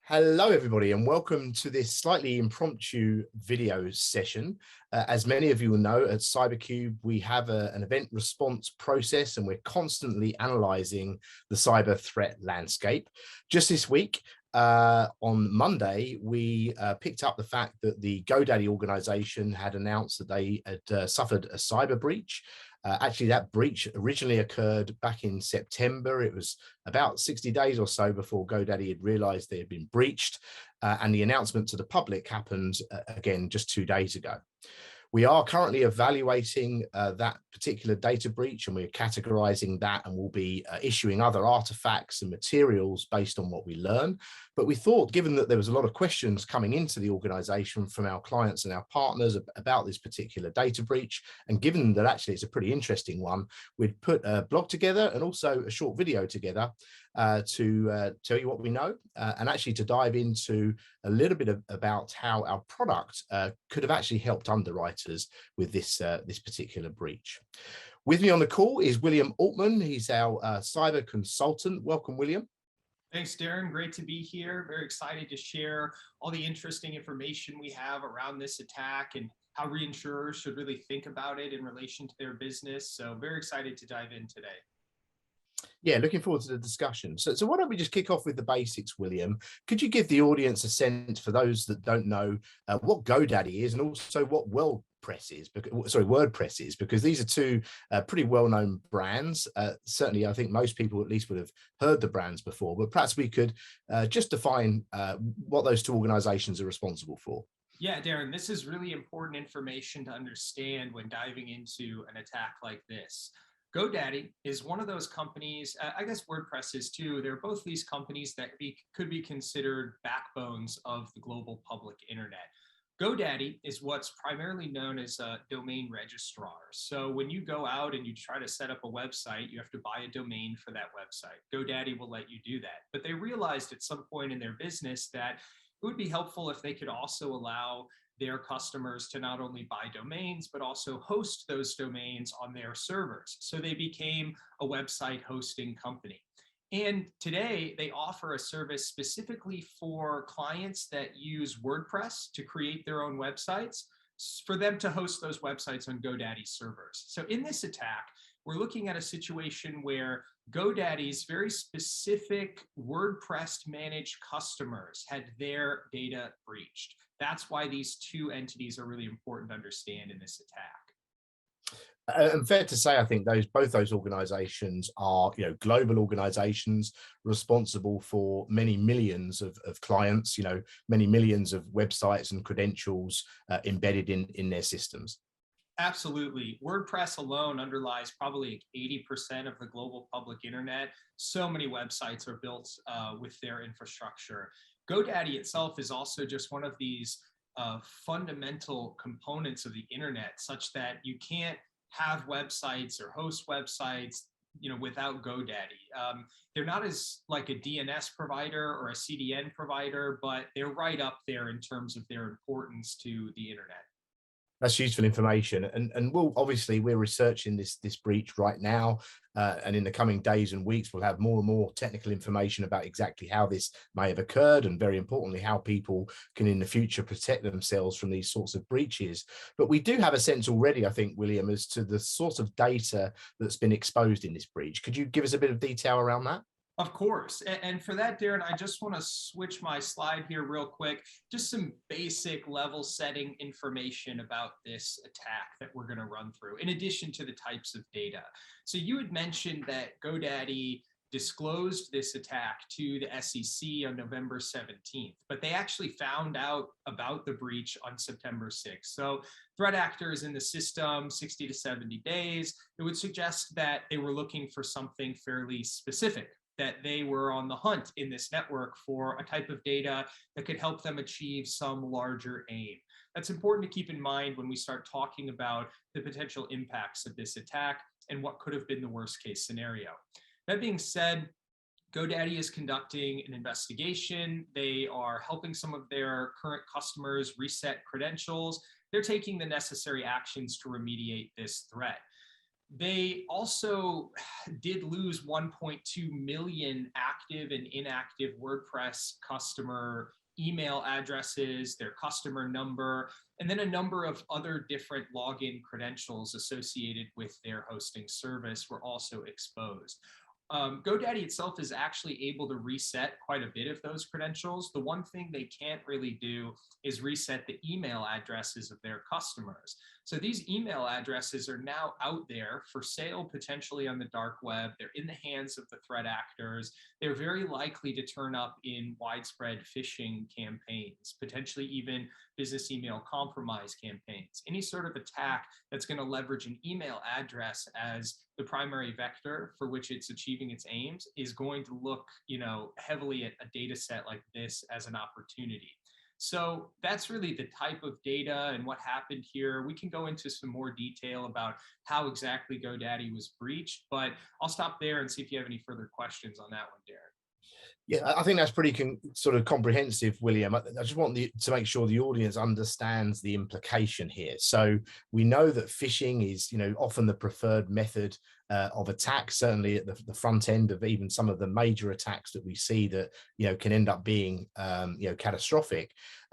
Hello, everybody, and welcome to this slightly impromptu video session. As many of you will know, at CyberCube, we have an event response process, and we're constantly analyzing the cyber threat landscape. Just this week, on Monday, we picked up the fact that the GoDaddy organization had announced that they had suffered a cyber breach. Actually, that breach originally occurred back in September. It was about 60 days or so before GoDaddy had realized they had been breached, and the announcement to the public happened again just 2 days ago. We are currently evaluating that particular data breach, and we're categorizing that, and we'll be issuing other artifacts and materials based on what we learn. But we thought, given that there was a lot of questions coming into the organization from our clients and our partners about this particular data breach, and given that actually it's a pretty interesting one, we'd put a blog together and also a short video together to tell you what we know, and actually to dive into a little bit about how our product could have actually helped underwriters with this particular breach. With me on the call is William Altman. He's our cyber consultant. Welcome, William. Thanks, Darren. Great to be here. Very excited to share all the interesting information we have around this attack and how reinsurers should really think about it in relation to their business. So very excited to dive in today. Yeah, looking forward to the discussion. So why don't we just kick off with the basics, William? Could you give the audience a sense, for those that don't know, what GoDaddy is and also what WordPress is, because these are two pretty well-known brands. Certainly, I think most people at least would have heard the brands before, but perhaps we could just define what those two organizations are responsible for. Yeah, Darren, this is really important information to understand when diving into an attack like this. GoDaddy is one of those companies, I guess WordPress is too. They're both these companies that could be considered backbones of the global public internet. GoDaddy is what's primarily known as a domain registrar. So when you go out and you try to set up a website, you have to buy a domain for that website. GoDaddy will let you do that. But they realized at some point in their business that it would be helpful if they could also allow their customers to not only buy domains, but also host those domains on their servers. So they became a website hosting company. And today they offer a service specifically for clients that use WordPress to create their own websites, for them to host those websites on GoDaddy servers. So in this attack, we're looking at a situation where GoDaddy's very specific WordPress managed customers had their data breached. That's why these two entities are really important to understand in this attack. And fair to say, I think both those organizations are, global organizations responsible for many millions of clients, many millions of websites and credentials embedded in their systems. Absolutely. WordPress alone underlies probably 80% of the global public internet. So many websites are built with their infrastructure. GoDaddy itself is also just one of these fundamental components of the internet, such that you can't have websites or host websites without GoDaddy. They're not as like a DNS provider or a CDN provider, but they're right up there in terms of their importance to the internet. That's useful information, and we're researching this breach right now, and in the coming days and weeks we'll have more and more technical information about exactly how this may have occurred, and very importantly how people can in the future protect themselves from these sorts of breaches. But we do have a sense already, I think, William, as to the sort of data that's been exposed in this breach. Could you give us a bit of detail around that? Of course. And for that, Darren, I just want to switch my slide here real quick. Just some basic level setting information about this attack that we're going to run through, in addition to the types of data. So you had mentioned that GoDaddy disclosed this attack to the SEC on November 17th, but they actually found out about the breach on September 6th. So threat actors in the system, 60 to 70 days, it would suggest that they were looking for something fairly specific, that they were on the hunt in this network for a type of data that could help them achieve some larger aim. That's important to keep in mind when we start talking about the potential impacts of this attack and what could have been the worst case scenario. That being said, GoDaddy is conducting an investigation. They are helping some of their current customers reset credentials. They're taking the necessary actions to remediate this threat. They also did lose 1.2 million active active and inactive WordPress customer email addresses, their customer number, and then a number of other different login credentials associated with their hosting service were also exposed. GoDaddy itself is actually able to reset quite a bit of those credentials. The one thing they can't really do is reset the email addresses of their customers. So these email addresses are now out there for sale, potentially on the dark web. They're in the hands of the threat actors. They're very likely to turn up in widespread phishing campaigns, potentially even business email compromise campaigns. Any sort of attack that's going to leverage an email address as the primary vector for which it's achieving its aims is going to look, heavily at a data set like this as an opportunity. So that's really the type of data and what happened here. We can go into some more detail about how exactly GoDaddy was breached, but I'll stop there and see if you have any further questions on that one, Darren. Yeah, I think that's pretty sort of comprehensive, William. I just want to make sure the audience understands the implication here. So we know that phishing is, often the preferred method of attack, certainly at the front end of even some of the major attacks that we see that, can end up being, catastrophic.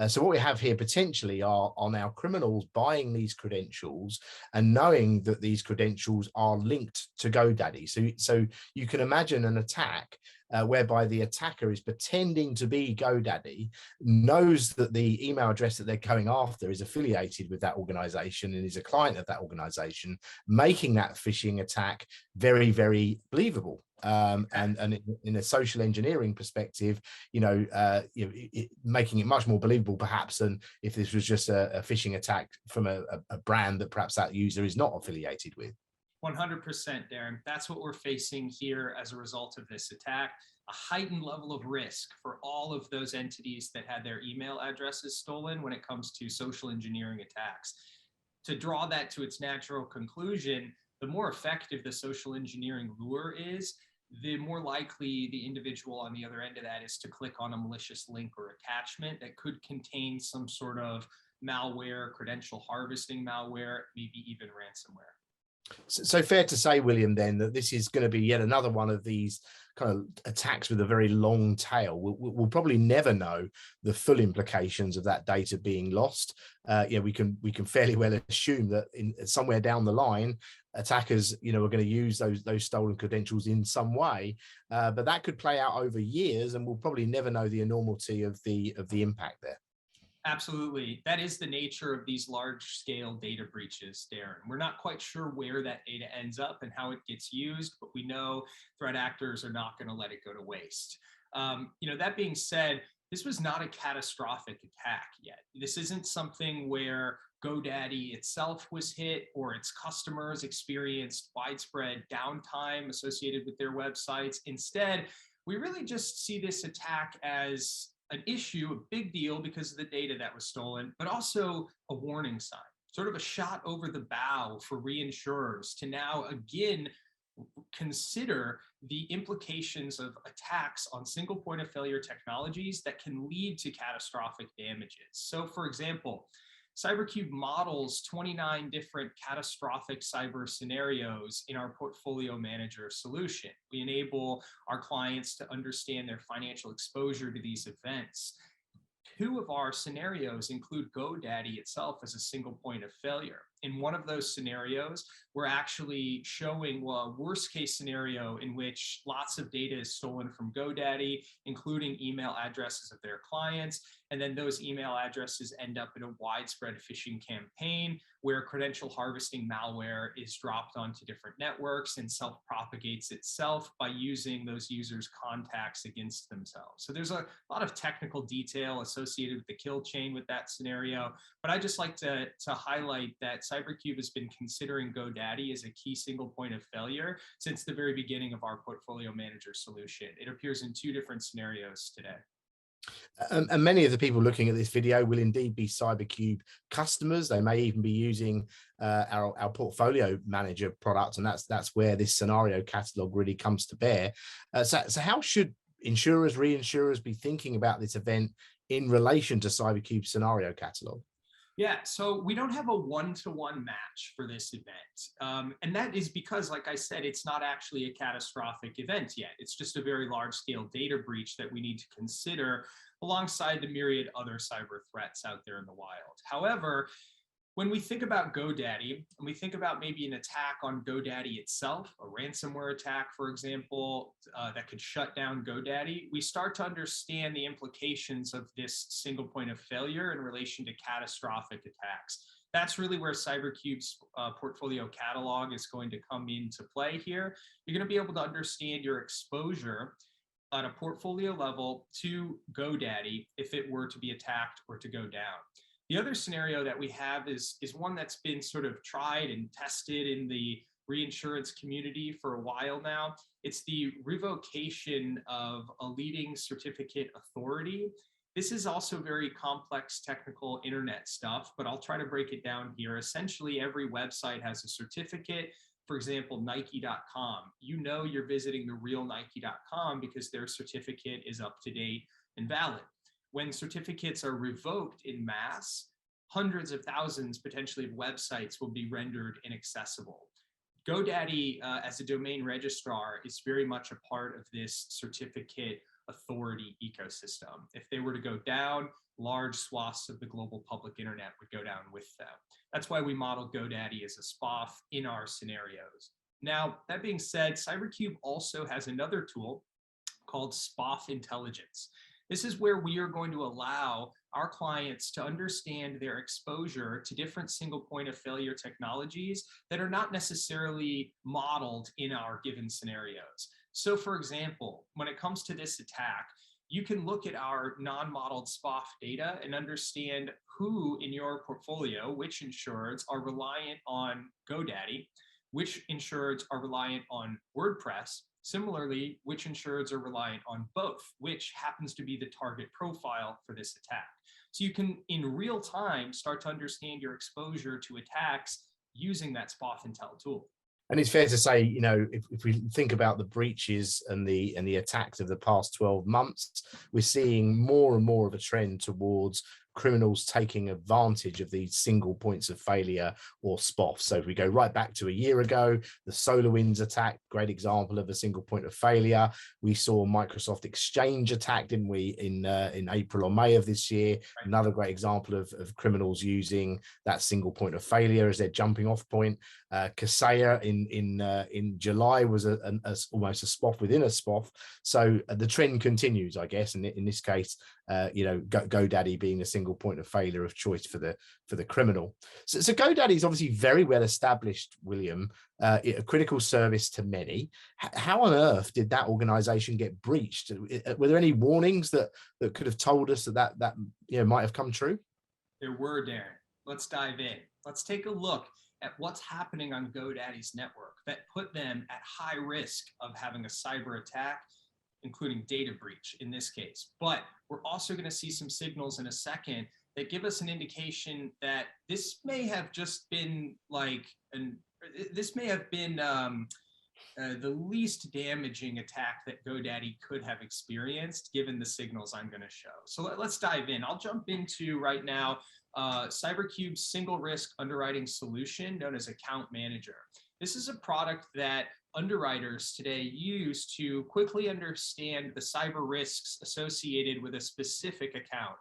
So what we have here potentially are now criminals buying these credentials and knowing that these credentials are linked to GoDaddy. So you can imagine an attack whereby the attacker is pretending to be GoDaddy, knows that the email address that they're going after is affiliated with that organization and is a client of that organization, making that phishing attack very, very believable. And in a social engineering perspective, making it much more believable perhaps than if this was just a phishing attack from a brand that perhaps that user is not affiliated with. 100%, Darren. That's what we're facing here as a result of this attack. A heightened level of risk for all of those entities that had their email addresses stolen when it comes to social engineering attacks. To draw that to its natural conclusion, the more effective the social engineering lure is, the more likely the individual on the other end of that is to click on a malicious link or attachment that could contain some sort of malware, credential harvesting malware, maybe even ransomware. So fair to say, William, then, that this is going to be yet another one of these kind of attacks with a very long tail. We'll probably never know the full implications of that data being lost. We can fairly well assume that somewhere down the line, attackers, are going to use those stolen credentials in some way, but that could play out over years, and we'll probably never know the enormity of the impact there. Absolutely. That is the nature of these large-scale data breaches, Darren. We're not quite sure where that data ends up and how it gets used, but we know threat actors are not going to let it go to waste. That being said, this was not a catastrophic attack yet. This isn't something where GoDaddy itself was hit or its customers experienced widespread downtime associated with their websites. Instead, we really just see this attack as an issue, a big deal because of the data that was stolen, but also a warning sign, sort of a shot over the bow for reinsurers to now again consider the implications of attacks on single point of failure technologies that can lead to catastrophic damages. So for example, CyberCube models 29 different catastrophic cyber scenarios in our portfolio manager solution. We enable our clients to understand their financial exposure to these events. 2 of our scenarios include GoDaddy itself as a single point of failure. In one of those scenarios, we're actually showing a worst case scenario in which lots of data is stolen from GoDaddy, including email addresses of their clients. And then those email addresses end up in a widespread phishing campaign where credential harvesting malware is dropped onto different networks and self-propagates itself by using those users' contacts against themselves. So there's a lot of technical detail associated with the kill chain with that scenario. But I just like to highlight that CyberCube has been considering GoDaddy as a key single point of failure since the very beginning of our portfolio manager solution. It appears in 2 different scenarios today. And many of the people looking at this video will indeed be CyberCube customers. They may even be using our portfolio manager product, and that's where this scenario catalog really comes to bear. So how should insurers, reinsurers be thinking about this event in relation to CyberCube scenario catalog? Yeah, so we don't have a one-to-one match for this event. And that is because, like I said, it's not actually a catastrophic event yet. It's just a very large-scale data breach that we need to consider alongside the myriad other cyber threats out there in the wild. However, when we think about GoDaddy, and we think about maybe an attack on GoDaddy itself, a ransomware attack, for example, that could shut down GoDaddy, we start to understand the implications of this single point of failure in relation to catastrophic attacks. That's really where CyberCube's portfolio catalog is going to come into play here. You're going to be able to understand your exposure on a portfolio level to GoDaddy if it were to be attacked or to go down. The other scenario that we have is one that's been sort of tried and tested in the reinsurance community for a while now. It's the revocation of a leading certificate authority. This is also very complex technical internet stuff, but I'll try to break it down here. Essentially, every website has a certificate. For example, Nike.com. You know you're visiting the real Nike.com because their certificate is up to date and valid. When certificates are revoked in mass, hundreds of thousands potentially of websites will be rendered inaccessible. GoDaddy, as a domain registrar, is very much a part of this certificate authority ecosystem. If they were to go down, large swaths of the global public internet would go down with them. That's why we model GoDaddy as a SPoF in our scenarios. Now, that being said, CyberCube also has another tool called SPoF Intelligence. This is where we are going to allow our clients to understand their exposure to different single point of failure technologies that are not necessarily modeled in our given scenarios. So for example, when it comes to this attack, you can look at our non-modeled SPoF data and understand who in your portfolio, which insureds are reliant on GoDaddy, which insureds are reliant on WordPress, similarly, which insureds are reliant on both, which happens to be the target profile for this attack. So you can, in real time, start to understand your exposure to attacks using that SPoF Intel tool. And it's fair to say, you know, if we think about the breaches and the attacks of the past 12 months, we're seeing more and more of a trend towards criminals taking advantage of these single points of failure or SPoF. So if we go right back to a year ago, the SolarWinds attack, great example of a single point of failure. We saw Microsoft Exchange attack, didn't we, in April or May of this year? Right. Another great example of criminals using that single point of failure as their jumping off point. Kaseya in July was almost a SPoF within a SPoF. So the trend continues, I guess, and in this case, you know, GoDaddy being a single point of failure of choice for the criminal. So GoDaddy is obviously very well established, William, a critical service to many. How on earth did that organization get breached? Were there any warnings that could have told us that you know might have come true? There were, Darren. Let's dive in. Let's take a look at what's happening on GoDaddy's network that put them at high risk of having a cyber attack, including data breach in this case. But we're also going to see some signals in a second that give us an indication that this may have just been like, this may have been the least damaging attack that GoDaddy could have experienced given the signals I'm going to show. So let's dive in. I'll jump into right now CyberCube's single risk underwriting solution known as Account Manager. This is a product that underwriters today use to quickly understand the cyber risks associated with a specific account.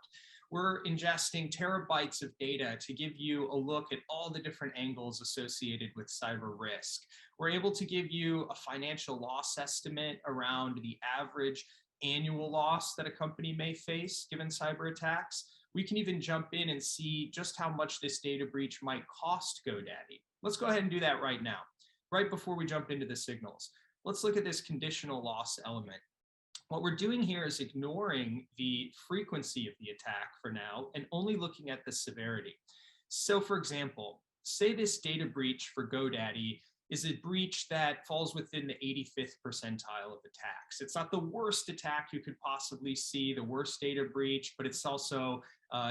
We're ingesting terabytes of data to give you a look at all the different angles associated with cyber risk. We're able to give you a financial loss estimate around the average annual loss that a company may face given cyber attacks. We can even jump in and see just how much this data breach might cost GoDaddy. Let's go ahead and do that right now. Right before we jump into the signals, let's look at this conditional loss element. What we're doing here is ignoring the frequency of the attack for now and only looking at the severity. So for example, say this data breach for GoDaddy is a breach that falls within the 85th percentile of attacks. It's not the worst attack you could possibly see, the worst data breach, but it's also,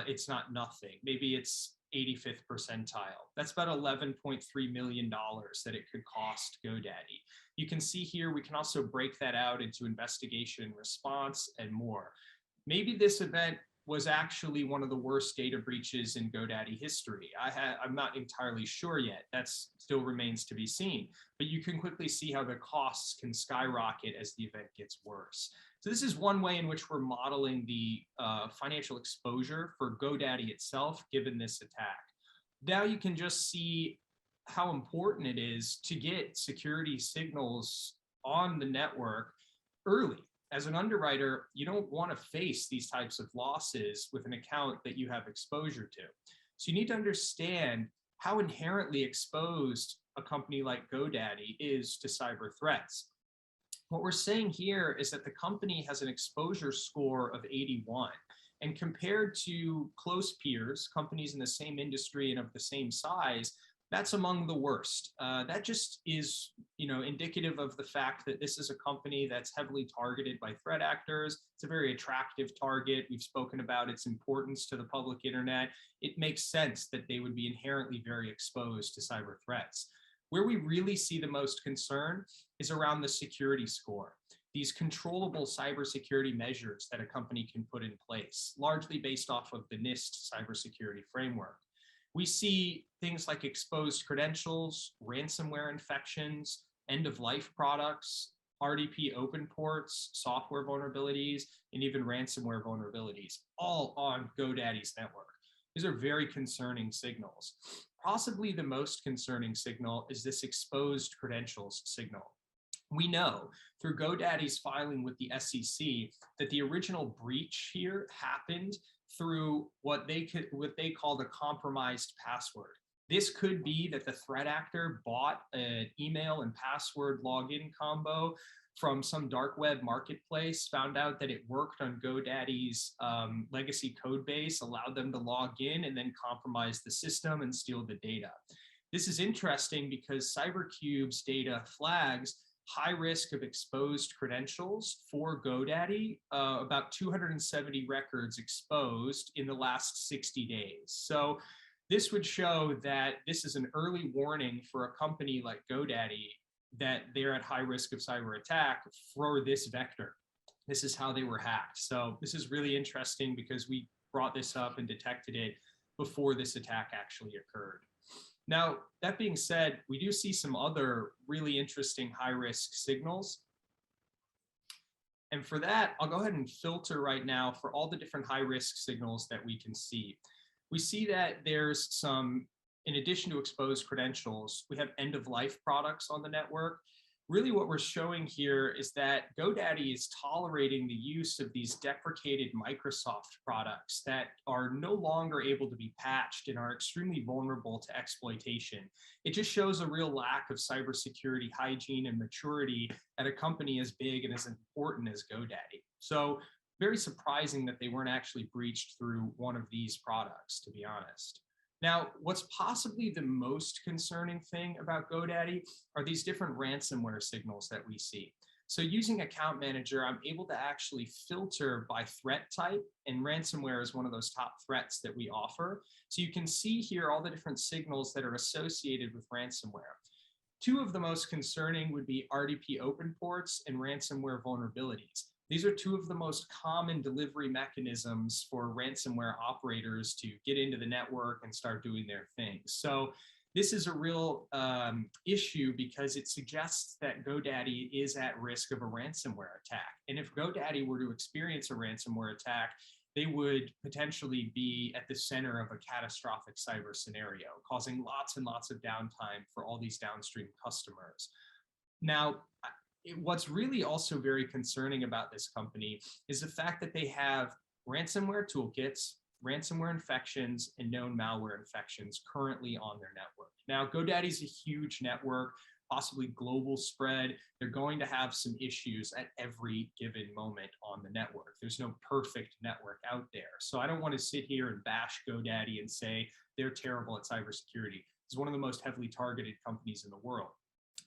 it's not nothing. Maybe it's 85th percentile. That's about $11.3 million that it could cost GoDaddy. You can see here, we can also break that out into investigation, response, and more. Maybe this event was actually one of the worst data breaches in GoDaddy history. I'm not entirely sure yet. That still remains to be seen. But you can quickly see how the costs can skyrocket as the event gets worse. So this is one way in which we're modeling the financial exposure for GoDaddy itself, given this attack. Now you can just see how important it is to get security signals on the network early. As an underwriter, you don't want to face these types of losses with an account that you have exposure to. So you need to understand how inherently exposed a company like GoDaddy is to cyber threats. What we're saying here is that the company has an exposure score of 81. And compared to close peers, companies in the same industry and of the same size, that's among the worst. That just is, indicative of the fact that this is a company that's heavily targeted by threat actors. It's a very attractive target. We've spoken about its importance to the public internet. It makes sense that they would be inherently very exposed to cyber threats. Where we really see the most concern is around the security score. These controllable cybersecurity measures that a company can put in place, largely based off of the NIST cybersecurity framework. We see things like exposed credentials, ransomware infections, end-of-life products, RDP open ports, software vulnerabilities, and even ransomware vulnerabilities, all on GoDaddy's network. These are very concerning signals. Possibly the most concerning signal is this exposed credentials signal. We know through GoDaddy's filing with the SEC that the original breach here happened through what they called a compromised password. This could be that the threat actor bought an email and password login combo from some dark web marketplace, found out that it worked on GoDaddy's legacy code base, allowed them to log in, and then compromise the system and steal the data. This is interesting because CyberCube's data flags high risk of exposed credentials for GoDaddy, about 270 records exposed in the last 60 days. So this would show that this is an early warning for a company like GoDaddy that they're at high risk of cyber attack for this vector. This is how they were hacked. So this is really interesting because we brought this up and detected it before this attack actually occurred. Now, that being said, we do see some other really interesting high-risk signals. And for that, I'll go ahead and filter right now for all the different high-risk signals that we can see. We see that there's some, in addition to exposed credentials, we have end-of-life products on the network. Really what we're showing here is that GoDaddy is tolerating the use of these deprecated Microsoft products that are no longer able to be patched and are extremely vulnerable to exploitation. It just shows a real lack of cybersecurity hygiene and maturity at a company as big and as important as GoDaddy. So very surprising that they weren't actually breached through one of these products, to be honest. Now, what's possibly the most concerning thing about GoDaddy are these different ransomware signals that we see. So using Account Manager, I'm able to actually filter by threat type, and ransomware is one of those top threats that we offer. So you can see here all the different signals that are associated with ransomware. Two of the most concerning would be RDP open ports and ransomware vulnerabilities. These are two of the most common delivery mechanisms for ransomware operators to get into the network and start doing their things. So this is a real issue because it suggests that GoDaddy is at risk of a ransomware attack. And if GoDaddy were to experience a ransomware attack, they would potentially be at the center of a catastrophic cyber scenario, causing lots and lots of downtime for all these downstream customers. Now, what's really also very concerning about this company is the fact that they have ransomware toolkits, ransomware infections, and known malware infections currently on their network. Now, GoDaddy's a huge network, possibly global spread. They're going to have some issues at every given moment on the network. There's no perfect network out there. So I don't want to sit here and bash GoDaddy and say they're terrible at cybersecurity. It's one of the most heavily targeted companies in the world.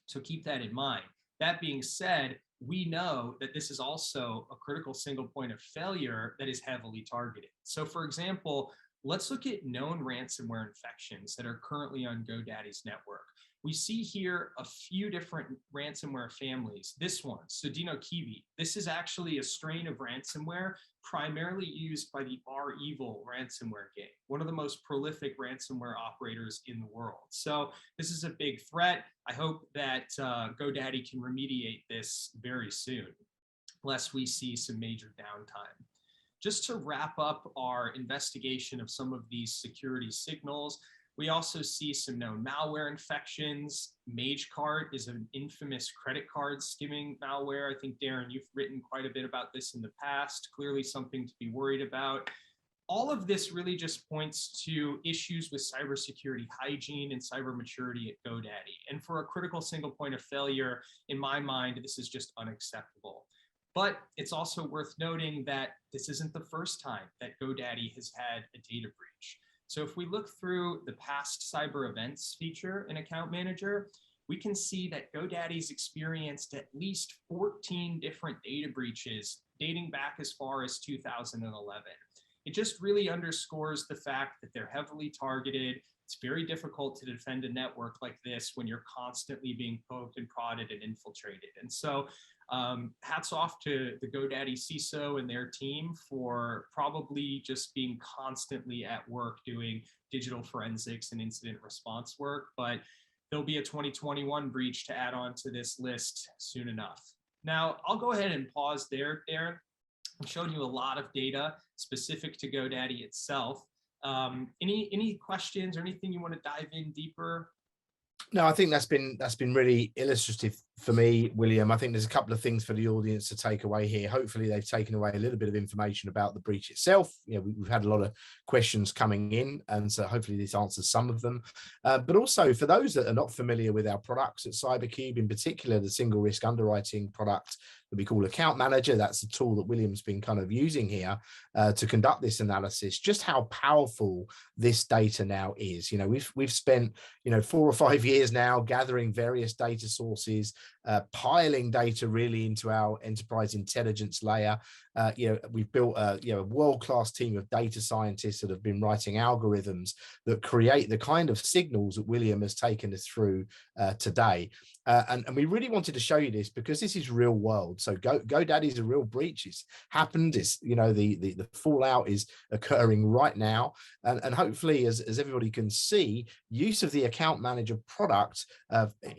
So keep that in mind. That being said, we know that this is also a critical single point of failure that is heavily targeted. So for example, let's look at known ransomware infections that are currently on GoDaddy's network. We see here a few different ransomware families. This one, Sodino Kiwi, this is actually a strain of ransomware primarily used by the REvil ransomware gang, one of the most prolific ransomware operators in the world. So this is a big threat. I hope that GoDaddy can remediate this very soon, lest we see some major downtime. Just to wrap up our investigation of some of these security signals, we also see some known malware infections. MageCart is an infamous credit card skimming malware. I think, Darren, you've written quite a bit about this in the past, clearly something to be worried about. All of this really just points to issues with cybersecurity hygiene and cyber maturity at GoDaddy. And for a critical single point of failure, in my mind, this is just unacceptable. But it's also worth noting that this isn't the first time that GoDaddy has had a data breach. So if we look through the past cyber events feature in Account Manager, we can see that GoDaddy's experienced at least 14 different data breaches dating back as far as 2011. It just really underscores the fact that they're heavily targeted. It's very difficult to defend a network like this when you're constantly being poked and prodded and infiltrated. And so hats off to the GoDaddy CISO and their team for probably just being constantly at work doing digital forensics and incident response work. But there'll be a 2021 breach to add on to this list soon enough. Now, I'll go ahead and pause there, Darren. I've shown you a lot of data specific to GoDaddy itself. Any questions or anything you want to dive in deeper? No, I think that's been really illustrative for me, William. I think there's a couple of things for the audience to take away here. Hopefully they've taken away a little bit of information about the breach itself. You know, we've had a lot of questions coming in, and so hopefully this answers some of them. But also for those that are not familiar with our products at CyberCube, in particular the single risk underwriting product that we call Account Manager, that's the tool that William's been kind of using here to conduct this analysis, just how powerful this data now is. You know, we've spent, 4 or 5 years now gathering various data sources, piling data really into our enterprise intelligence layer. We've built a world-class team of data scientists that have been writing algorithms that create the kind of signals that William has taken us through today. And we really wanted to show you this because this is real world. So GoDaddy is a real breach. It's happened. It's, the fallout is occurring right now. And hopefully, as everybody can see, use of the Account Manager product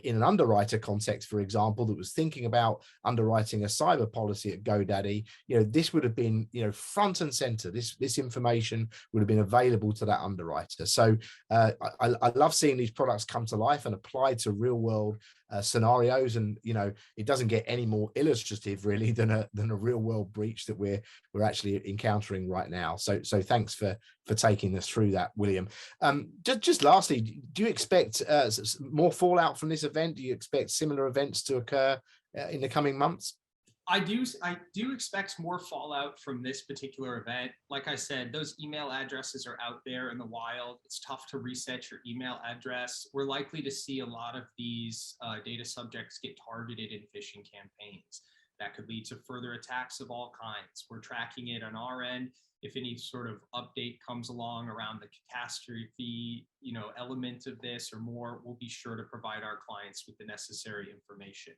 in an underwriter context, for example, that was thinking about underwriting a cyber policy at GoDaddy, this would have been, front and center. This information would have been available to that underwriter. So I love seeing these products come to life and applied to real world scenarios, and it doesn't get any more illustrative really than a real world breach that we're actually encountering right now. So thanks for taking us through that, William. Just lastly, do you expect more fallout from this event? Do you expect similar events to occur in the coming months? I do expect more fallout from this particular event. Like I said, those email addresses are out there in the wild. It's tough to reset your email address. We're likely to see a lot of these data subjects get targeted in phishing campaigns. That could lead to further attacks of all kinds. We're tracking it on our end. If any sort of update comes along around the catastrophe, element of this or more, we'll be sure to provide our clients with the necessary information.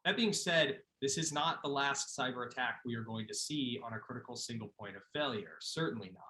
That being said, this is not the last cyber attack we are going to see on a critical single point of failure. Certainly not.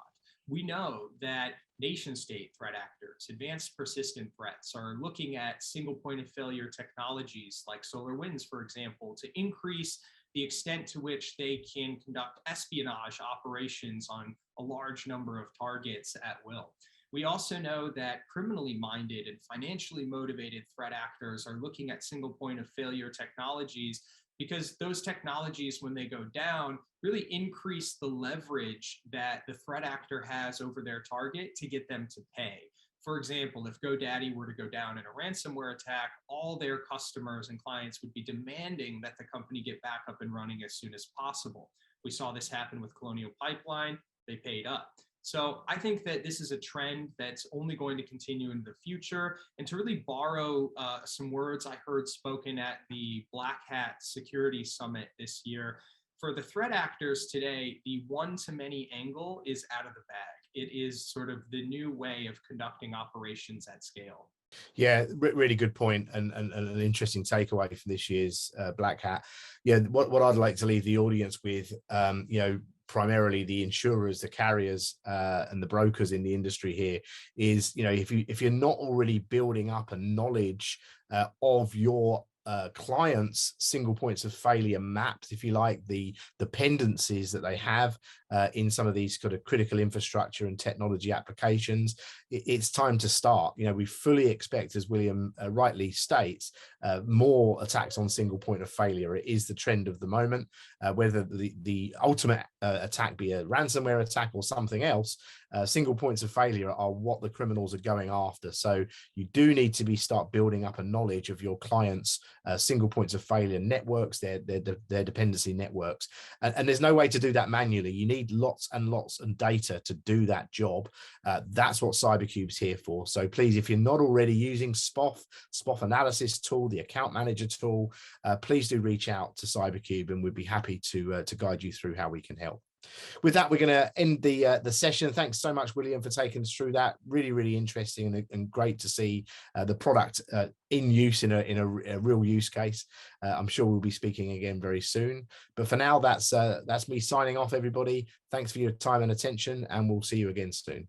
We know that nation state threat actors, advanced persistent threats, are looking at single point of failure technologies like SolarWinds, for example, to increase the extent to which they can conduct espionage operations on a large number of targets at will. We also know that criminally minded and financially motivated threat actors are looking at single point of failure technologies because those technologies, when they go down, really increase the leverage that the threat actor has over their target to get them to pay. For example, if GoDaddy were to go down in a ransomware attack, all their customers and clients would be demanding that the company get back up and running as soon as possible. We saw this happen with Colonial Pipeline. They paid up. So I think that this is a trend that's only going to continue in the future. And to really borrow some words I heard spoken at the Black Hat Security Summit this year, for the threat actors today, the one-to-many angle is out of the bag. It is sort of the new way of conducting operations at scale. Yeah, really good point, and an interesting takeaway from this year's Black Hat. Yeah, what I'd like to leave the audience with, primarily the insurers, the carriers, and the brokers in the industry here, is if you're not already building up a knowledge of your clients' single points of failure maps, if you like, the dependencies that they have in some of these kind of critical infrastructure and technology applications, it's time to start. We fully expect, as William rightly states, more attacks on single point of failure. It is the trend of the moment. Whether the ultimate attack be a ransomware attack or something else, single points of failure are what the criminals are going after. So you do need to start building up a knowledge of your clients' single points of failure networks, their dependency networks, and there's no way to do that manually. You need lots and lots of data to do that job. That's what CyberCube's here for. So please, if you're not already using SPoF analysis tool, the account manager tool, please do reach out to CyberCube, and we'd be happy to guide you through how we can help. With that, we're going to end the session. Thanks so much, William, for taking us through that. Really, really interesting and great to see the product in use in a real use case. I'm sure we'll be speaking again very soon. But for now, that's me signing off, everybody. Thanks for your time and attention, and we'll see you again soon.